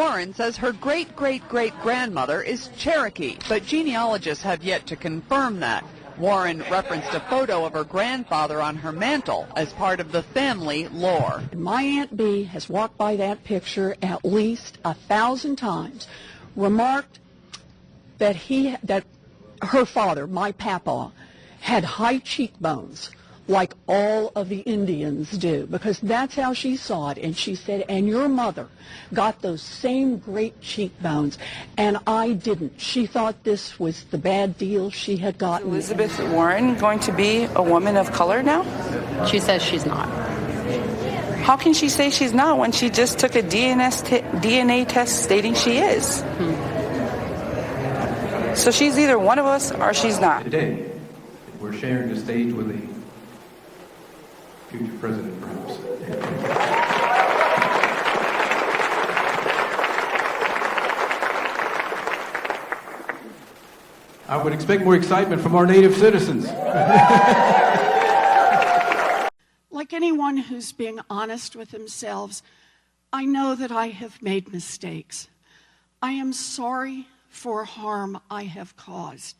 Warren says her great-great-great-grandmother is Cherokee, but genealogists have yet to confirm that. Warren referenced a photo of her grandfather on her mantle as part of the family lore. My Aunt Bee has walked by that picture at least 1,000 times, remarked that her father, my papa, had high cheekbones like all of the Indians do, because that's how she saw it. And she said, and your mother got those same great cheekbones, and I didn't. She thought this was the bad deal she had gotten. Is Elizabeth Warren going to be a woman of color now? She says she's not. How can she say she's not when she just took a DNA test stating she is? So she's either one of us or she's not. Today, we're sharing the stage with the future president, perhaps. I would expect more excitement from our native citizens. Like anyone who's being honest with themselves, I know that I have made mistakes. I am sorry for harm I have caused.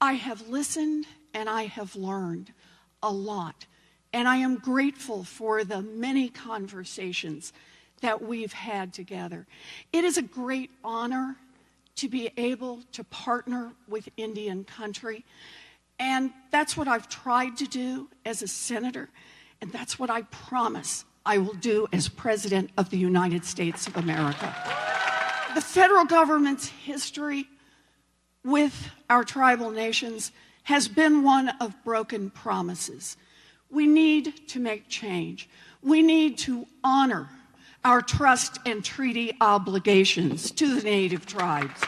I have listened and I have learned a lot. And I am grateful for the many conversations that we've had together. It is a great honor to be able to partner with Indian country. And that's what I've tried to do as a senator. And that's what I promise I will do as President of the United States of America. The federal government's history with our tribal nations has been one of broken promises. We need to make change. We need to honor our trust and treaty obligations to the Native tribes.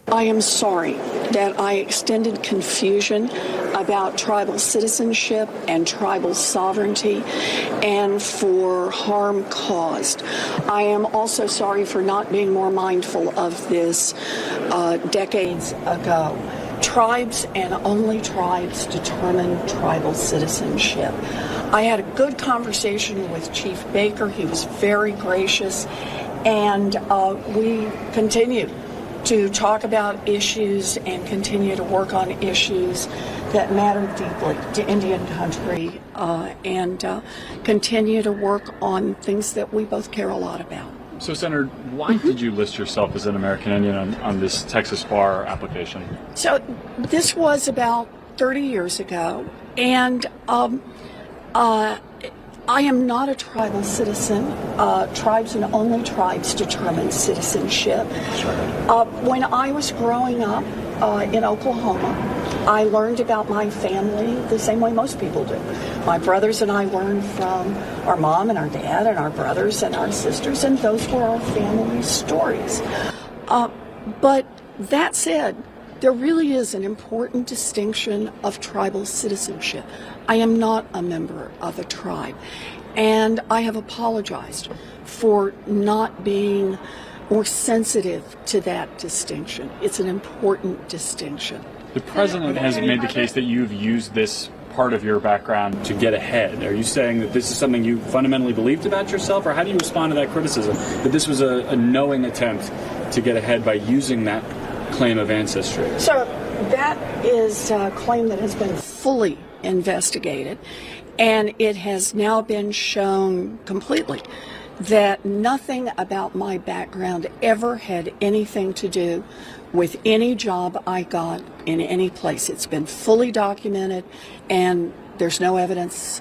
I am sorry that I extended confusion about tribal citizenship and tribal sovereignty and for harm caused. I am also sorry for not being more mindful of this decades ago. Tribes and only tribes determine tribal citizenship. I had a good conversation with Chief Baker. He was very gracious, and we continue to talk about issues and continue to work on issues that matter deeply to Indian country and continue to work on things that we both care a lot about. So, Senator, why did you list yourself as an American Indian on this Texas bar application? So this was about 30 years ago, and I am not a tribal citizen. Tribes and only tribes determine citizenship. When I was growing up in Oklahoma, I learned about my family the same way most people do. My brothers and I learned from our mom and our dad and our brothers and our sisters, and those were our family stories. But that said, there really is an important distinction of tribal citizenship. I am not a member of a tribe, and I have apologized for not being more sensitive to that distinction. It's an important distinction. The president has made the case that you've used this part of your background to get ahead. Are you saying that this is something you fundamentally believed about yourself, or how do you respond to that criticism, that this was a knowing attempt to get ahead by using that claim of ancestry? So that is a claim that has been fully investigated, and it has now been shown completely that nothing about my background ever had anything to do with any job I got in any place. It's been fully documented, and there's no evidence